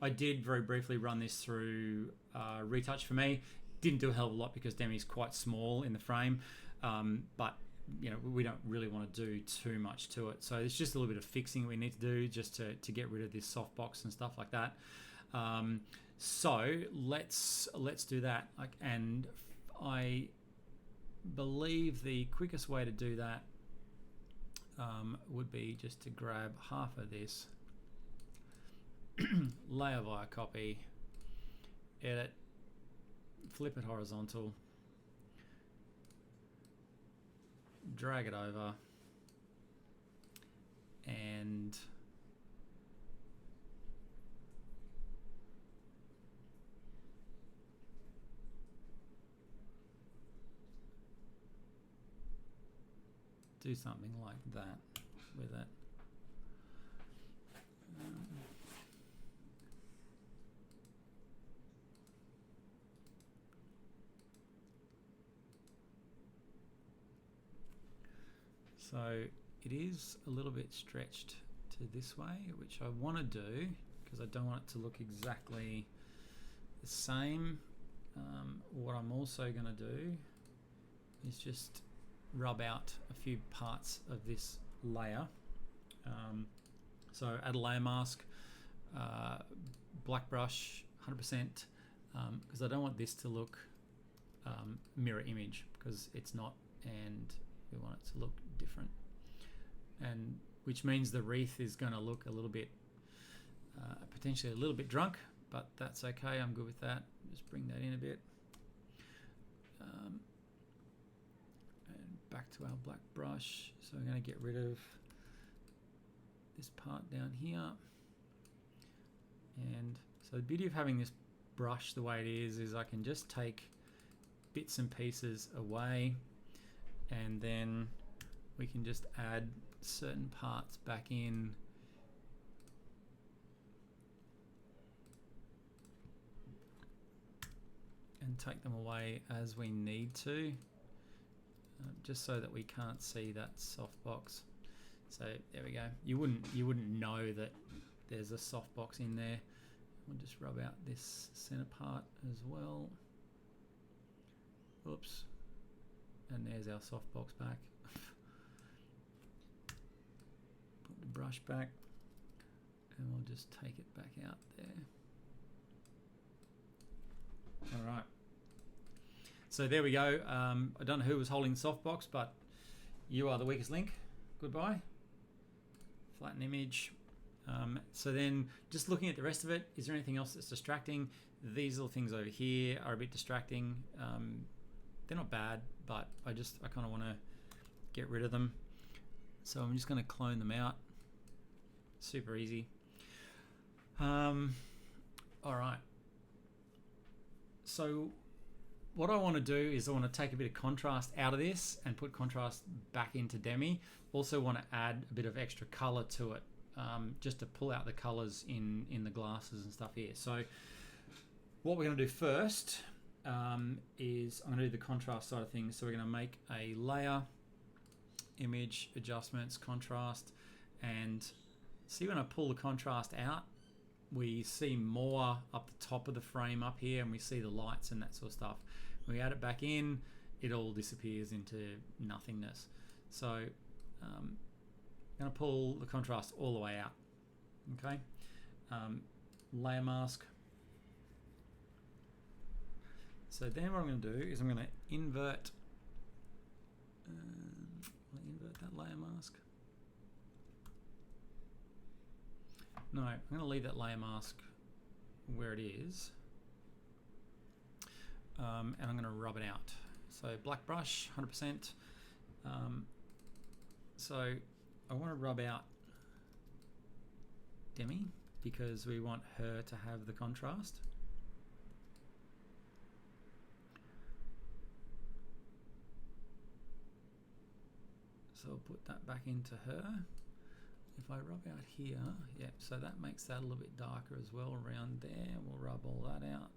I did very briefly run this through Retouch for me. Didn't do a hell of a lot because Demi's quite small in the frame, but you know, we don't really want to do too much to it. So it's just a little bit of fixing we need to do just to get rid of this softbox and stuff like that. So let's do that. And I believe the quickest way to do that would be just to grab half of this, layer via copy, edit, flip it horizontal, drag it over, and do something like that with it. So it is a little bit stretched to this way, which I want to do because I don't want it to look exactly the same. What I'm also going to do is just rub out a few parts of this layer. So add a layer mask, black brush, 100%, because I don't want this to look mirror image, because it's not, and we want it to look different, and which means the wreath is going to look a little bit potentially a little bit drunk, but that's okay. I'm good with that. Just bring that in a bit, and back to our black brush. So I'm going to get rid of this part down here. And so the beauty of having this brush the way it is I can just take bits and pieces away, and then we can just add certain parts back in. And take them away as we need to, just so that we can't see that softbox. So there we go. You wouldn't know that there's a softbox in there. We'll just rub out this center part as well. Oops. And there's our softbox back. Put the brush back, and we'll just take it back out there. All right. So there we go. I don't know who was holding the softbox, but you are the weakest link. Goodbye. Flatten image. So then just looking at the rest of it, is there anything else that's distracting? These little things over here are a bit distracting. They're not bad, but I kind of want to get rid of them. So I'm just going to clone them out. Super easy. All right. So what I want to do is I want to take a bit of contrast out of this and put contrast back into Demi. Also want to add a bit of extra color to it, just to pull out the colors in the glasses and stuff here. So what we're going to do first is I'm going to do the contrast side of things. So we're going to make a layer, image, adjustments, contrast, and see when I pull the contrast out, we see more up the top of the frame up here, and we see the lights and that sort of stuff. When we add it back in, it all disappears into nothingness. So I'm going to pull the contrast all the way out. Okay, layer mask. So then what I'm going to do is I'm going to invert that layer mask. No, I'm going to leave that layer mask where it is, and I'm going to rub it out. So black brush, 100%. So I want to rub out Demi because we want her to have the contrast. So I'll put that back into her. If I rub out here, yeah, so that makes that a little bit darker as well around there. We'll rub all that out.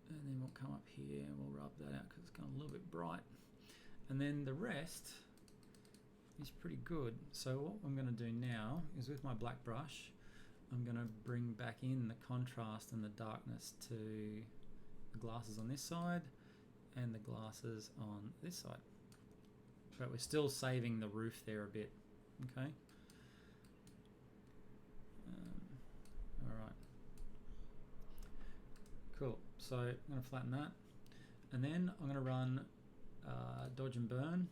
And then we'll come up here and we'll rub that out because it's gone a little bit bright. And then the rest is pretty good. So what I'm going to do now is with my black brush, I'm going to bring back in the contrast and the darkness to the glasses on this side and the glasses on this side. But we're still saving the roof there a bit, okay? All right. Cool, so I'm going to flatten that. And then I'm going to run dodge and burn.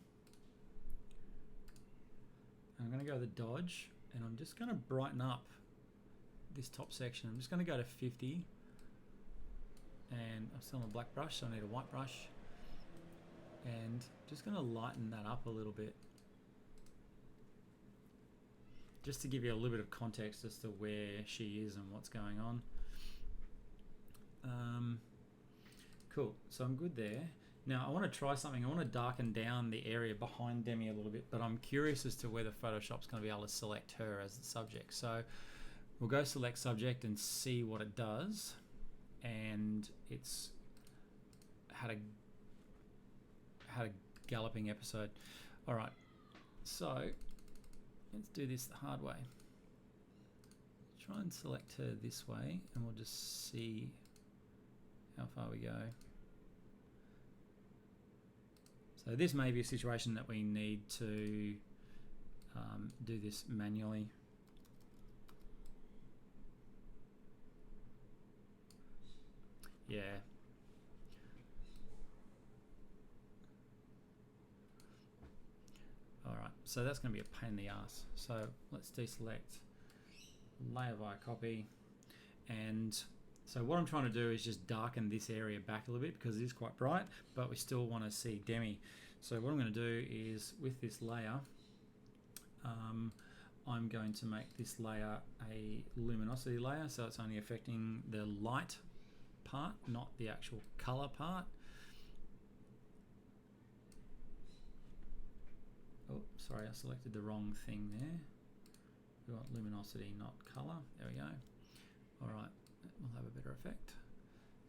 And I'm going to go to the dodge, and I'm just going to brighten up this top section. I'm just going to go to 50. And I'm still on a black brush, so I need a white brush. And just going to lighten that up a little bit. Just to give you a little bit of context as to where she is and what's going on. Cool, so I'm good there. Now I want to try something. I want to darken down the area behind Demi a little bit, but I'm curious as to whether Photoshop's going to be able to select her as the subject. So we'll go select subject and see what it does. And it's had a galloping episode. All right, so let's do this the hard way. Try and select her this way, and we'll just see how far we go. So this may be a situation that we need to do this manually. Yeah. All right, so that's going to be a pain in the ass. So let's deselect layer via copy. And so what I'm trying to do is just darken this area back a little bit because it is quite bright, but we still want to see Demi. So what I'm going to do is with this layer, I'm going to make this layer a luminosity layer, so it's only affecting the light part, not the actual color part. Oh, sorry, I selected the wrong thing there. We want luminosity, not color. There we go. All right, that will have a better effect.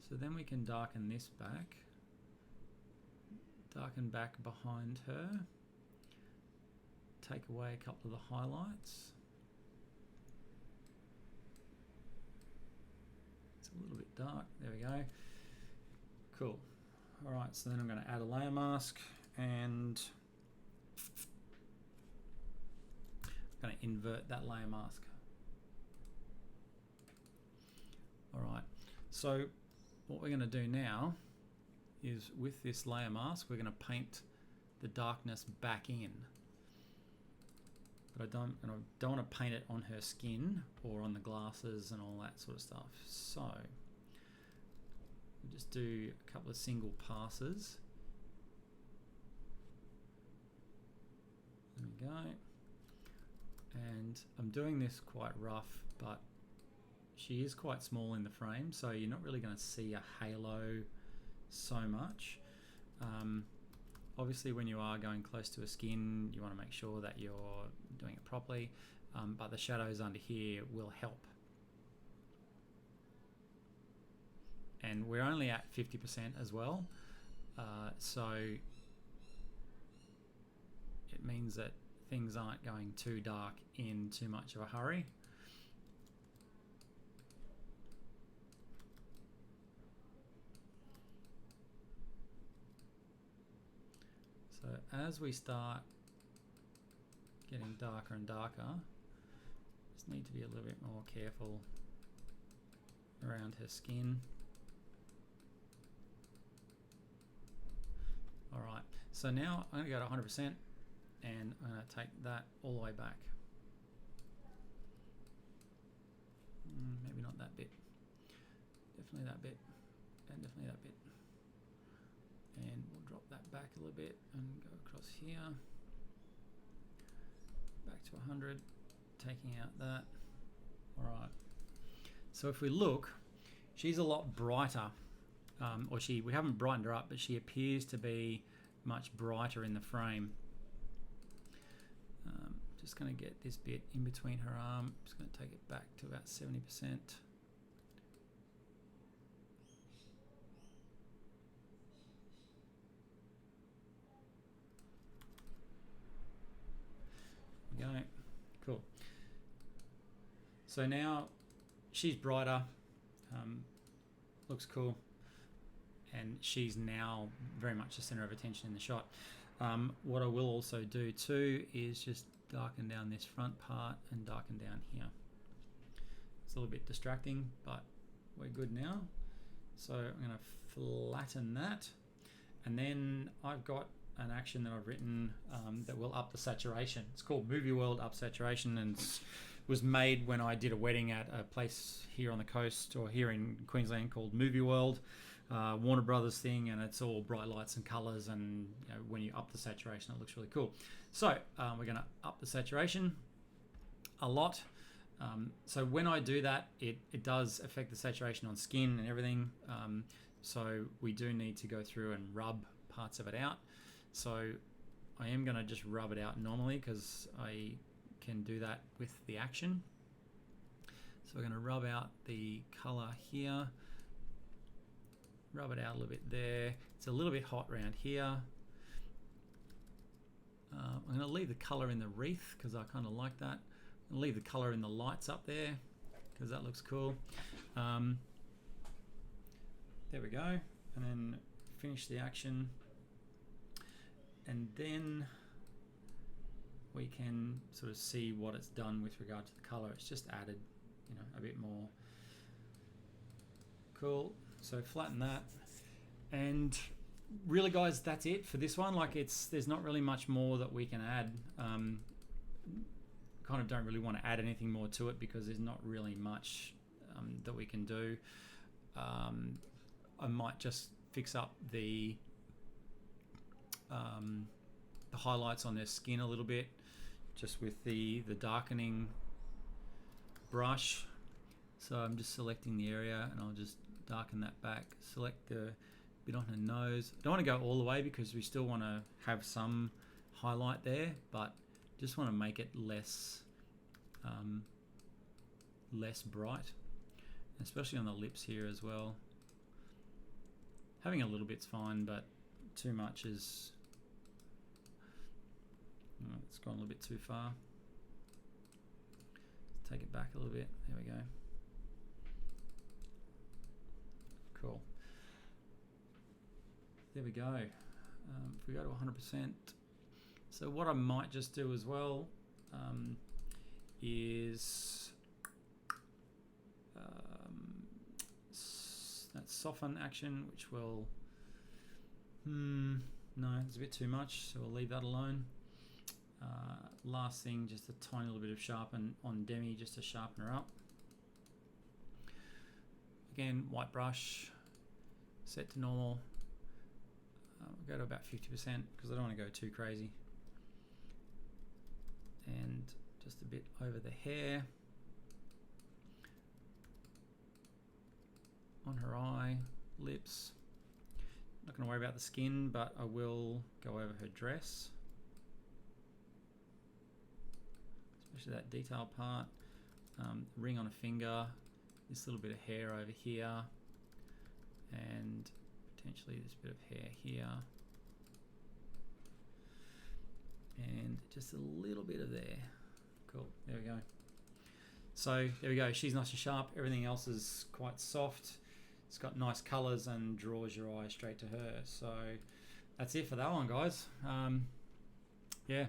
So then we can darken this back. Darken back behind her. Take away a couple of the highlights. It's a little bit dark. There we go. Cool. All right, so then I'm going to add a layer mask, and I'm going to invert that layer mask. All right, so what we're going to do now is with this layer mask, we're going to paint the darkness back in. But I don't want to paint it on her skin or on the glasses and all that sort of stuff. So we'll just do a couple of single passes. There we go. And I'm doing this quite rough, but she is quite small in the frame, so you're not really going to see a halo so much. Obviously when you are going close to a skin, you want to make sure that you're doing it properly, but the shadows under here will help. And we're only at 50% as well, so it means that things aren't going too dark in too much of a hurry. So as we start getting darker and darker, just need to be a little bit more careful around her skin. All right, so now I'm going to go to 100% and I'm going to take that all the way back. Maybe not that bit. Definitely that bit, and definitely that bit. And we'll drop that back a little bit and go across here. Back to 100, taking out that. All right. So if we look, she's a lot brighter. We haven't brightened her up, but she appears to be much brighter in the frame. Just going to get this bit in between her arm. Just going to take it back to about 70%. we go. Cool. So now she's brighter, looks cool, and she's now very much the center of attention in the shot. What I will also do too is just darken down this front part and darken down here. It's a little bit distracting, but we're good now. So I'm going to flatten that, and then I've got an action that I've written that will up the saturation. It's called Movie World Up Saturation, and was made when I did a wedding at a place here on the coast, or here in Queensland, called Movie World, Warner Brothers thing, and it's all bright lights and colors, and you know, when you up the saturation, it looks really cool. So we're going to up the saturation a lot. So when I do that, it does affect the saturation on skin and everything. So we do need to go through and rub parts of it out. So I am going to just rub it out normally, because I can do that with the action. So we're going to rub out the color here, rub it out a little bit there. It's a little bit hot around here. I'm going to leave the color in the wreath because I kind of like that. I'm going to leave the color in the lights up there because that looks cool. There we go. And then finish the action. And then we can sort of see what it's done with regard to the color. It's just added, you know, a bit more. Cool. So flatten that. And really, guys, that's it for this one. Like, there's not really much more that we can add. Kind of don't really want to add anything more to it because there's not really much that we can do. I might just fix up the highlights on their skin a little bit, just with the darkening brush. So I'm just selecting the area and I'll just darken that back. Select the bit on her nose. Don't want to go all the way because we still want to have some highlight there, but just want to make it less bright, especially on the lips here as well. Having a little bit's fine, but too much is, it's gone a little bit too far. Let's take it back a little bit. There we go. Cool. There we go. If we go to 100%. So what I might just do as well is that soften action, which will, no, it's a bit too much, so we'll leave that alone. Last thing, just a tiny little bit of sharpen on Demi, just to sharpen her up. Again, white brush, set to normal. We'll go to about 50% because I don't want to go too crazy. And just a bit over the hair, on her eye, lips. Not going to worry about the skin, but I will go over her dress, especially that detail part. Ring on a finger, this little bit of hair over here, and potentially this bit of hair here, and just a little bit of there. Cool, there we go. So there we go, she's nice and sharp, everything else is quite soft. It's got nice colors and draws your eye straight to her. So that's it for that one, guys. Yeah,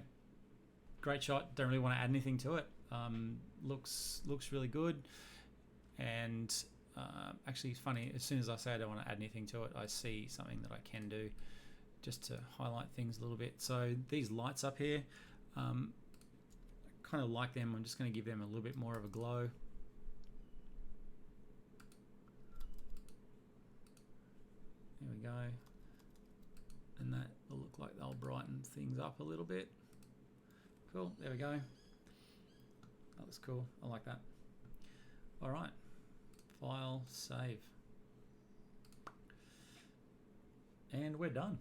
great shot. Don't really want to add anything to it. Looks really good. And actually, it's funny, as soon as I say I don't want to add anything to it, I see something that I can do just to highlight things a little bit. So these lights up here, I kind of like them. I'm just going to give them a little bit more of a glow. There we go. And that will look like they'll brighten things up a little bit. Cool, there we go. That was cool, I like that. All right, file, save. And we're done.